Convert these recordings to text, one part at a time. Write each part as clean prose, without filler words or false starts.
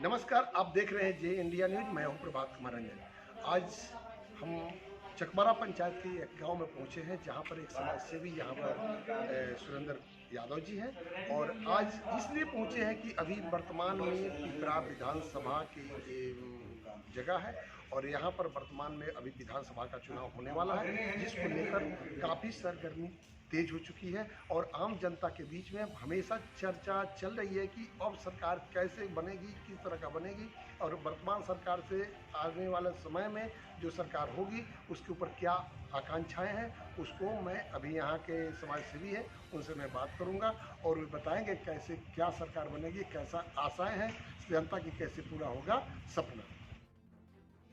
नमस्कार, आप देख रहे हैं जे इंडिया न्यूज। मैं हूं प्रभात कुमार रंजन। आज हम चकमारा पंचायत के एक गांव में पहुंचे हैं जहां पर एक समाज सेवी यहाँ पर सुरेंद्र यादव जी हैं। और आज इसलिए पहुंचे हैं कि अभी वर्तमान में पिपरा विधानसभा की जगह है और यहाँ पर वर्तमान में अभी विधानसभा का चुनाव होने वाला है, जिसको लेकर काफ़ी सरगर्मी तेज हो चुकी है। और आम जनता के बीच में हमेशा चर्चा चल रही है कि अब सरकार कैसे बनेगी, किस तरह का बनेगी, और वर्तमान सरकार से आने वाले समय में जो सरकार होगी उसके ऊपर क्या आकांक्षाएं हैं, उसको मैं अभी यहाँ के समाज सेवी हैं उनसे मैं बात करूँगा और वे बताएंगे कैसे क्या सरकार बनेगी, कैसा आशाएं हैं जनता की, कैसे पूरा होगा सपना।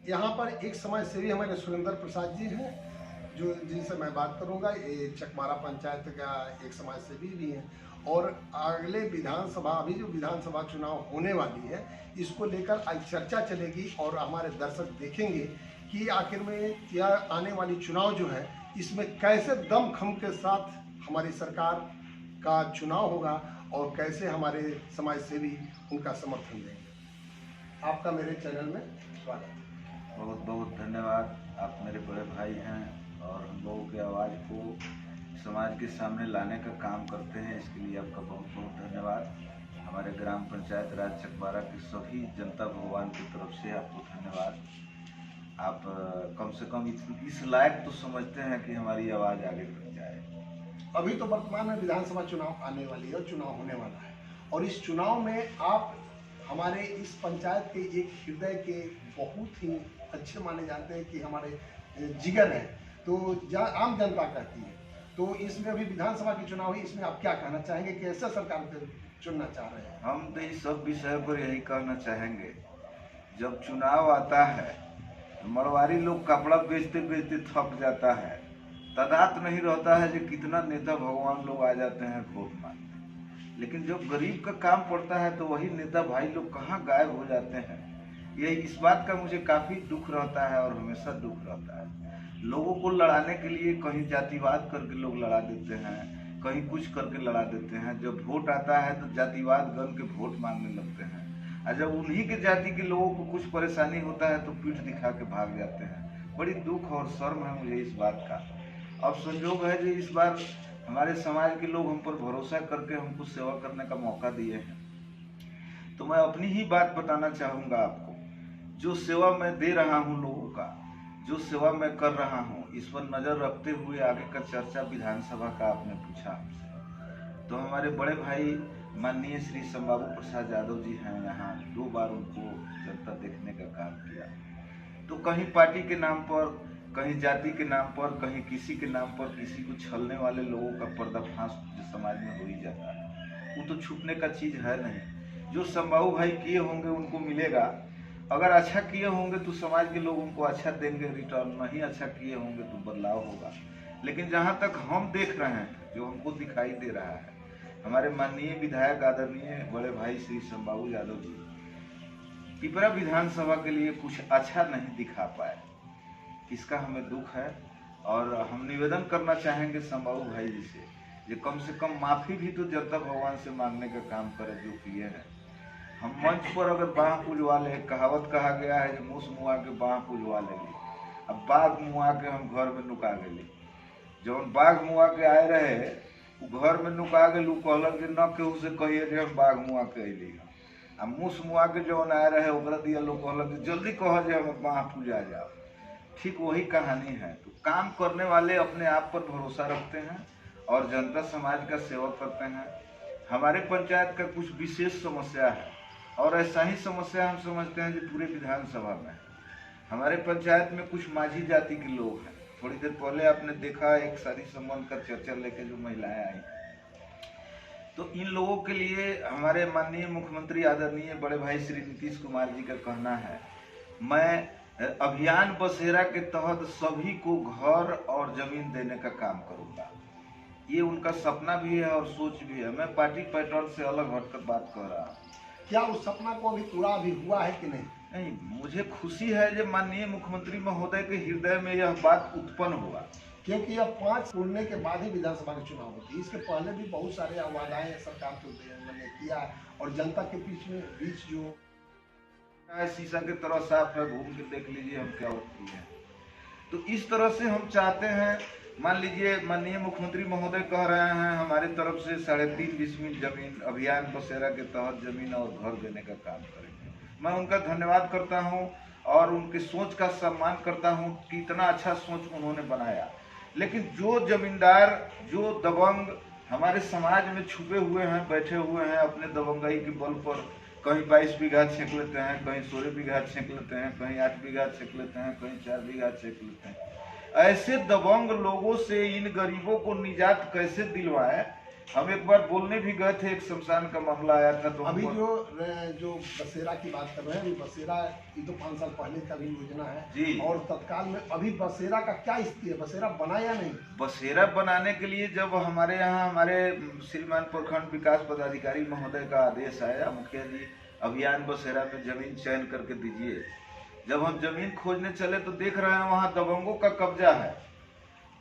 यहाँ पर एक समाज सेवी हमारे सुरेंद्र प्रसाद जी हैं जो जिनसे मैं बात करूंगा। ये चकमारा पंचायत का एक समाज सेवी भी हैं और अगले विधानसभा, अभी जो विधानसभा चुनाव होने वाली है, इसको लेकर आज चर्चा चलेगी और हमारे दर्शक देखेंगे कि आखिर में यह आने वाली चुनाव जो है इसमें कैसे दमखम के साथ हमारी सरकार का चुनाव होगा और कैसे हमारे समाज सेवी उनका समर्थन देंगे। आपका मेरे चैनल में स्वागत है। बहुत बहुत धन्यवाद। आप मेरे बड़े भाई हैं और हम लोगों की आवाज़ को समाज के सामने लाने का काम करते हैं, इसके लिए आपका बहुत बहुत धन्यवाद। हमारे ग्राम पंचायत राज चकमारा की सभी जनता भगवान की तरफ से आपको धन्यवाद। आप कम से कम इस लायक तो समझते हैं कि हमारी आवाज़ आगे तक जाए। अभी तो वर्तमान में विधानसभा चुनाव आने वाली है और चुनाव होने वाला है, और इस चुनाव में आप हमारे इस पंचायत के एक हृदय के बहुत ही अच्छे माने जाते हैं कि हमारे जिगर हैं, तो आम जनता कहती है। तो इसमें अभी विधानसभा की चुनाव है, इसमें आप क्या कहना चाहेंगे, कैसे सरकार को चुनना चाह रहे हैं? हम तो इस सब विषय पर यही कहना चाहेंगे, जब चुनाव आता है मरवारी लोग कपड़ा बेचते बेचते थक जाता है, तादाद नहीं रहता है जो कितना नेता भगवान लोग आ जाते हैं वोट मांगने, लेकिन जब गरीब का काम पड़ता है तो वही नेता भाई लोग कहाँ गायब हो जाते हैं। ये इस बात का मुझे काफ़ी दुख रहता है और हमेशा दुख रहता है। लोगों को लड़ाने के लिए कहीं जातिवाद करके लोग लड़ा देते हैं, कहीं कुछ करके लड़ा देते हैं। जब वोट आता है तो जातिवाद गन के वोट मांगने लगते हैं, और जब उन्हीं के जाति के लोगों को कुछ परेशानी होता है तो पीठ दिखा के भाग जाते हैं। बड़ी दुख और शर्म है मुझे इस बात का। अब संजोग है जो इस बार हमारे समाज के लोग हम पर भरोसा करके हमको सेवा करने का मौका दिए हैं, तो मैं अपनी ही बात बताना चाहूँगा आपको। जो सेवा मैं दे रहा हूँ लोगों का, जो सेवा मैं कर रहा हूँ, इस पर नज़र रखते हुए आगे का चर्चा विधानसभा का आपने पूछा हमसे, तो हमारे बड़े भाई माननीय श्री संबाबू प्रसाद यादव जी हैं। यहाँ 2 बार उनको जनता देखने का काम किया, तो कहीं पार्टी के नाम पर, कहीं जाति के नाम पर, कहीं किसी के नाम पर किसी को छलने वाले लोगों का पर्दाफाश जो समाज में हो ही जाता है, वो तो छुपने का चीज़ है नहीं। जो संबाबू भाई किए होंगे उनको मिलेगा, अगर अच्छा किए होंगे तो समाज के लोग उनको अच्छा देंगे रिटर्न, नहीं अच्छा किए होंगे तो बदलाव होगा। लेकिन जहाँ तक हम देख रहे हैं, जो हमको दिखाई दे रहा है, हमारे माननीय विधायक आदरणीय बड़े भाई श्री संबाबू यादव जी पिपरा विधानसभा के लिए कुछ अच्छा नहीं दिखा पाए, इसका हमें दुख है। और हम निवेदन करना चाहेंगे संबाबू भाई जी से, ये कम से कम माफ़ी भी तो जनता भगवान से मांगने का काम करें जो किए हैं। हम मंच पर अगर बाँह पुजवा ले, कहावत कहा गया है जो मूस मुआ के बाँह पुजवा लेंगे, अब बाघ मुआ के हम घर में नुका गए। जब बाघ मुआ के आए रहे वो घर में नुका गए, कहलन कि न केहू से कहिए कि हम बाघ मुआ के अली, आ मूस मुआ के जौन आए रहे ओकरा दिया लोग कहलन कि जल्दी कह जे हम बाँह पूजा जाओ। ठीक वही कहानी है। तो काम करने वाले अपने आप पर भरोसा रखते हैं और जनता समाज का सेवा करते हैं। हमारे पंचायत का कुछ विशेष समस्या है और ऐसा ही समस्या हम समझते हैं जो पूरे विधानसभा में। हमारे पंचायत में कुछ माझी जाति के लोग हैं। थोड़ी देर पहले आपने देखा एक शादी संबंध का चर्चा लेके जो महिलाएं आई, तो इन लोगों के लिए हमारे माननीय मुख्यमंत्री आदरणीय बड़े भाई श्री नीतीश कुमार जी का कहना है, मैं अभियान बसेरा के तहत सभी को घर और जमीन देने का काम करूंगा। ये उनका सपना भी है और सोच भी है। मैं पार्टी पैटर्न से अलग हटकर बात कर रहा हूँ। क्या उस सपना को अभी पूरा भी हुआ है कि नहीं? नहीं, मुझे खुशी है जो माननीय मुख्यमंत्री महोदय के हृदय में यह बात उत्पन्न हुआ, क्योंकि अब 5 पूर्णे के बाद ही विधानसभा का चुनाव होती है। इसके पहले भी बहुत सारे वादाएं सरकार को मैंने किया और जनता के बीच जो शीशा की तरह साफ है, घूम के देख लीजिए हम क्या होती है। तो इस तरह से हम चाहते हैं, मान लीजिए माननीय मुख्यमंत्री महोदय कह रहे हैं हमारी तरफ से 3.5 डिसमिल जमीन अभियान बसेरा के तहत जमीन और घर देने का काम करेंगे। मैं उनका धन्यवाद करता हूं और उनकी सोच का सम्मान करता हूं कि इतना अच्छा सोच उन्होंने बनाया। लेकिन जो जमींदार, जो दबंग हमारे समाज में छुपे हुए हैं, बैठे हुए हैं अपने दबंगाई के बल पर, कहीं 22 बीघा छेक लेते हैं, कहीं 16 बीघा छेक लेते हैं, कहीं 8 बीघा छेक लेते हैं, कहीं 4 बीघा छेक लेते हैं। ऐसे दबंग लोगों से इन गरीबों को निजात कैसे दिलवाए। हम एक बार बोलने भी गए थे, एक शमशान का मामला आया था। तो अभी जो बसेरा की बात कर रहे हैं, बसेरा ये तो 5 साल पहले का भी योजना है जी। और तत्काल में अभी बसेरा का क्या स्थिति है, बसेरा बना या नहीं? बसेरा बनाने के लिए जब हमारे यहाँ हमारे श्रीमान प्रखंड विकास पदाधिकारी महोदय का आदेश आया, मुखिया जी अभियान बसेरा में जमीन चयन करके दीजिए। जब हम जमीन खोजने चले तो देख रहे हैं वहाँ दबंगों का कब्जा है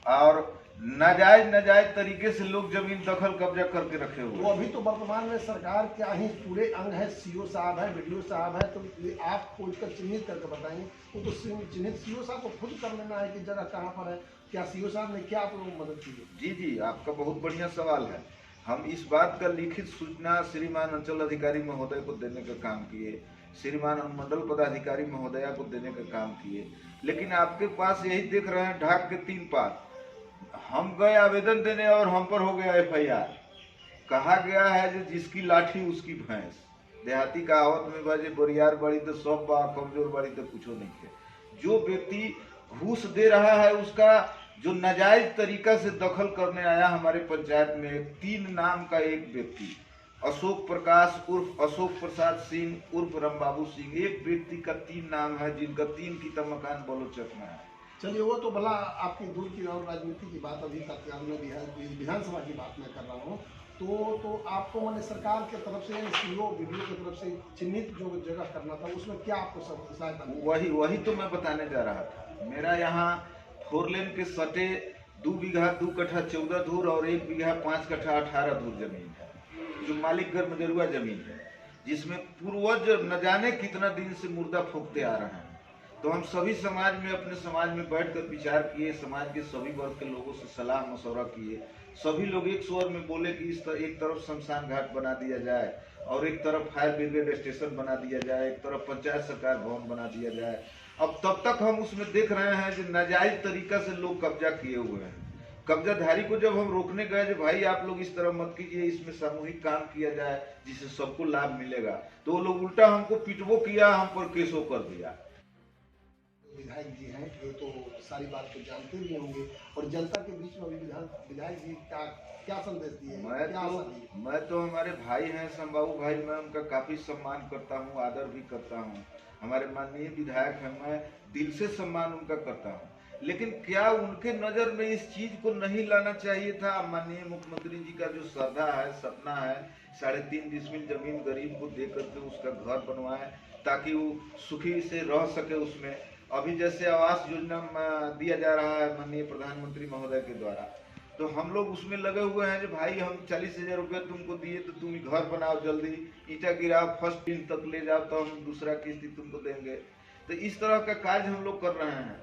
और नाजायज तरीके से लोग जमीन दखल कब्जा करके रखे हुए। तो अभी तो वर्तमान में सरकार क्या ही पूरे अंग है, सीओ साहब है, वीडियो साहब है, तो ये आप खोज कर चिन्हित करके बताएंगे। वो तो चिन्हित सीओ साहब को खुद कर लेना है कि जगह कहाँ पर है। क्या सीओ साहब ने क्या आप लोगों को मदद की? जी, आपका बहुत बढ़िया सवाल है। हम इस बात का लिखित सूचना श्रीमान अंचल अधिकारी महोदय को देने का काम किए, श्रीमान अनुमंडल पदाधिकारी महोदया को देने का काम किए, लेकिन आपके पास यही देख रहे हैं ढाक के 3 पात। हम गए आवेदन देने और हम पर हो गया FIR। कहा गया है जो जिसकी लाठी उसकी भैंस। देहाती कहावत में बाजे बोरियार बड़ी तो सब बा, कमजोर बड़ी तो कुछ नहीं है। जो व्यक्ति घूस दे रहा है उसका जो नाजायज तरीका से दखल करने आया हमारे पंचायत में 3 नाम का एक व्यक्ति, अशोक प्रकाश उर्फ अशोक प्रसाद सिंह उर्फ रामबाबू सिंह, एक व्यक्ति का 3 नाम है जिनका 3 की तो मकान बलोचक में है। चलिए वो तो भला आपकी दूर की और राजनीति की बात, अभी तत्काल में विधानसभा की बात मैं कर रहा हूँ। तो आपको मैंने सरकार के तरफ से सीओ वीडियो की तरफ से चिन्हित जो जगह करना था उसमें क्या आपको सब सहायता मिली? वही तो मैं बताने जा रहा था। मेरा यहाँ 4 लेन के सटे 2 बीघा 2 कट्ठा 14 धूर और 1 बीघा 5 कट्ठा 18 धूर जमीन है, जो मालिक गर्मजरुआ जमीन है, जिसमें पूर्वज न जाने कितना दिन से मुर्दा फूंकते आ रहे हैं। तो हम सभी समाज में अपने समाज में बैठकर विचार किए, समाज के सभी वर्ग के लोगों से सलाह मशवरा किए। सभी लोग एक स्वर में बोले कि एक तरफ शमशान घाट बना दिया जाए और एक तरफ फायर ब्रिगेड स्टेशन बना दिया जाए, एक तरफ पंचायत सरकार भवन बना दिया जाए। अब तब तक हम उसमें देख रहे हैं जो नाजायज तरीका से लोग कब्जा किए हुए हैं। कब्जाधारी को जब हम रोकने गए जो भाई आप लोग इस तरह मत कीजिए, इसमें सामूहिक काम किया जाए जिससे सबको लाभ मिलेगा, तो वो लोग उल्टा हमको पिटवो किया, हम पर केसो कर दिया। विधायक जी हैं, ये तो सारी बात को जानते भी होंगे और जनता के बीच में अभी विधायक जी का क्या संदेश दिए? मैं तो हमारे भाई हैं, संबाबू भाई, मैं उनका काफी सम्मान करता हूँ, आदर भी करता हूँ। हमारे माननीय विधायक हैं, मैं दिल से सम्मान उनका करता हूँ। लेकिन क्या उनके नजर में इस चीज को नहीं लाना चाहिए था? माननीय मुख्यमंत्री जी का जो श्रद्धा है, सपना है, 3.5 डिसमिल जमीन गरीब को दे करके उसका घर बनवाए ताकि वो सुखी से रह सके उसमें। अभी जैसे आवास योजना दिया जा रहा है माननीय प्रधानमंत्री महोदय के द्वारा, तो हम लोग उसमें लगे हुए हैं जो भाई हम 40,000 रुपये तुमको दिए तो तुम घर बनाओ, जल्दी ईंटा गिराओ, फर्स्ट दिन तक ले जाओ तो हम दूसरा किस्ती तुमको देंगे। तो इस तरह का कार्य हम लोग कर रहे हैं।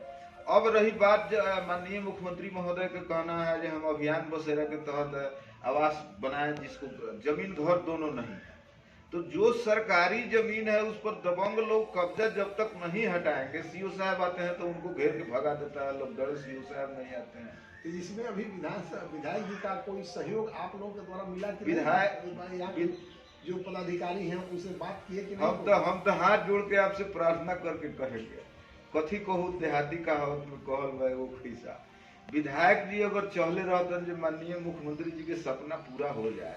अब रही बात माननीय मुख्यमंत्री महोदय का कहना है जो हम अभियान बसेरा के तहत आवास बनाए जिसको जमीन घर दोनों नहीं है, तो जो सरकारी जमीन है उस पर दबंग लोग कब्जा जब तक नहीं हटाएंगे, सीओ साहब आते हैं तो उनको घेर के भगा देता है लोग, डर सीओ साहब नहीं आते हैं। तो इसमें अभी विधायक जी का कोई सहयोग आप लोगों के द्वारा मिला कि विधायक जो पदाधिकारी हैं उनसे बात किए कि हम तो हाथ जोड़ के आपसे प्रार्थना करके कहेंगे, कथी कहूँ देहाती कहावत में कहल भाई वो खीसा। विधायक जी अगर चहले रहते जो माननीय मुख्यमंत्री जी के सपना पूरा हो जाए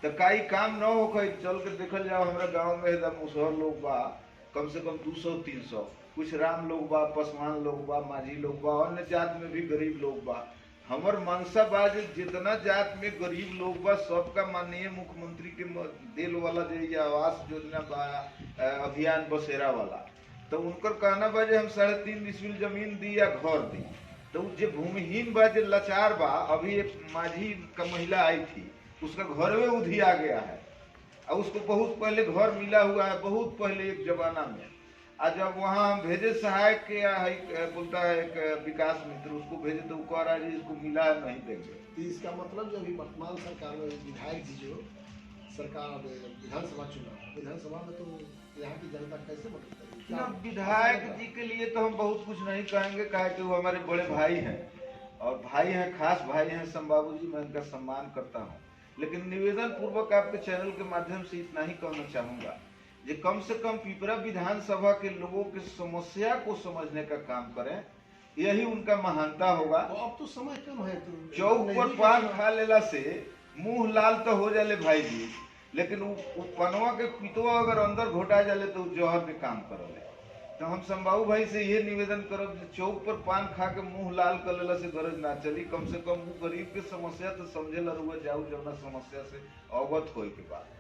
तो कई काम न हो, चल के देखल जाओ हमारे गांव में एकदम मुसहर लोग बा कम से कम 200-300, कुछ राम लोग बा, पासवान लोग बा, माझी लोग बा, अन्य जात में भी गरीब लोग बा। हमर मनसा बा जितना जात में गरीब लोग बा सबका माननीय मुख्यमंत्री के दिल वाला जो आवास योजना बा अभियान बसेरा वाला, तो उनकर कहना बा हम 3.5 डिसमिल जमीन दी या घर दी। तो जो भूमिहीन बा जो लाचार बा, अभी एक माझी का महिला आई थी, उसका घर में उधिया गया है और उसको बहुत पहले घर मिला हुआ है, बहुत पहले एक जमाना में। आज जब वहाँ हम भेजे सहायक के बोलता है एक विकास मित्र, उसको भेजे तो वो कह रहा है जी इसको मिला है नहीं देंगे। तो इसका मतलब जो अभी वर्तमान सरकार में विधायक जी जो सरकार विधानसभा में तो यहाँ की जनता कैसे मदद करेगी? ना विधायक जी के लिए तो हम बहुत कुछ नहीं कहेंगे, कहे कि वो हमारे बड़े भाई हैं और भाई हैं, खास भाई हैं संबाबू जी, मैं उनका सम्मान करता हूँ। लेकिन निवेदन पूर्वक आपके चैनल के माध्यम से इतना ही कहना चाहूँगा कि कम से कम पिपरा विधानसभा के लोगों की समस्या को समझने का काम करें, यही उनका महानता होगा। तो अब तो समय कम है, तो चौक पर पान खा लेला से मुंह लाल तो हो जाले भाई जी, लेकिन वो पनवा के पितवा अगर अंदर घोटा जाले तो जहर के काम करले। तो हम संबाबू भाई से ये निवेदन करब कि चौक पर पान खा के मुंह लाल कर लेला से गरज ना चली, कम से कम वो गरीब के समस्या तो समझे लरुआ जाऊ जवना समस्या से अवगत होए के बाद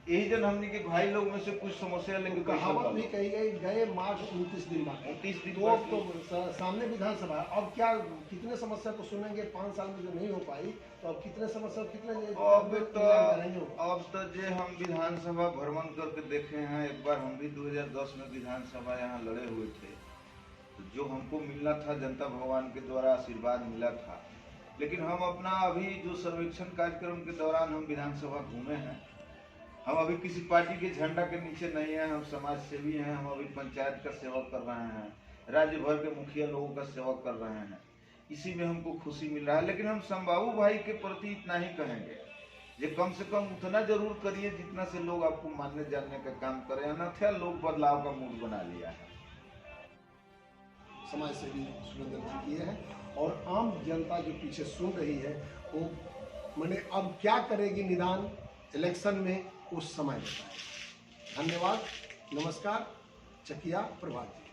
यही जन हमने के भाई लोग में से कुछ समस्या लेके कहावत भी कही गई गए मार्च 29 दिन बाद 29 दिन तो अब तो सामने विधानसभा, अब क्या कितने समस्या को सुनेंगे? 5 साल में जो नहीं हो पाई तो अब कितने समस्या कितने अब तो जे हम विधानसभा भ्रमण करके देखे हैं, एक बार हम भी 2010 में विधानसभा यहाँ लड़े हुए थे, तो जो हमको मिलना था जनता भगवान के द्वारा आशीर्वाद मिला था। लेकिन हम अपना अभी जो सर्वेक्षण कार्यक्रम के दौरान हम विधानसभा घूमे हैं, हम अभी किसी पार्टी के झंडा के नीचे नहीं है, हम समाज सेवी हैं, हम अभी पंचायत का सेवा कर रहे हैं, राज्य भर के मुखिया लोगों का सेवा कर रहे हैं, इसी में हमको खुशी मिल रहा है। लेकिन हम संबाबू भाई के प्रति इतना ही कहेंगे कि कम से कम उतना जरूर करिए जितना से लोग आपको मानने जानने का काम करें, अन्यथा लोग बदलाव का मूड बना लिया है। समाज सेवी सुरेंद्र जी किए हैं और आम जनता जो पीछे सुन रही है वो मैंने अब क्या करेगी निदान इलेक्शन में उस समय बताएं। धन्यवाद, नमस्कार। चकिया प्रभात जी।